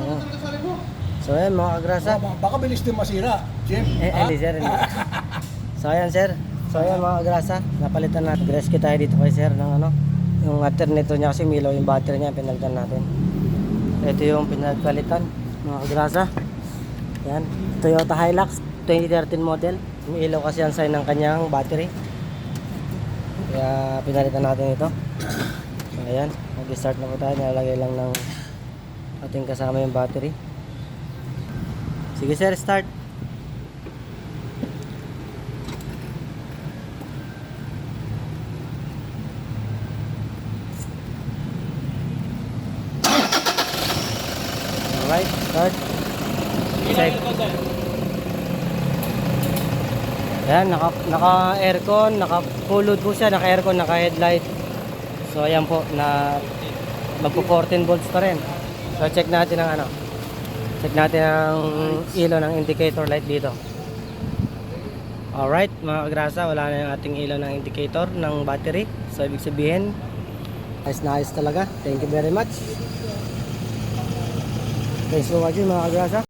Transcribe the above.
Oo. So ayan mga kagrasa. Baka bilis din masira, Jim. Hindi sir, hindi. So ayan sir. So ayan mga kagrasa, napalitan natin. Rescue tayo dito kay sir ng ano, yung alternator niya kasi milaw yung battery niya, pinalitan natin. Ito yung pinagpalitan mga kagrasa. Yan, Toyota Hilux 2013 model. Umiilaw kasi ang sign ng kanyang battery. Kaya pinalitan natin ito. So ayan, mag-start na po tayo. Nalagay lang ng ating kasama yung battery. Sige sir, start. Alright, start. Check. Ayan, naka-aircon, naka-full load po siya, naka-aircon, naka-headlight. So ayan po, na magpo 14 volts pa rin. So check natin ang ano. Check natin ang ilaw ng indicator light dito. Alright, mga kagrasa, wala na yung ating ilaw ng indicator ng battery. So ibig sabihin, ayos na ayos talaga. Thank you very much. Thanks for watching mga kagrasa.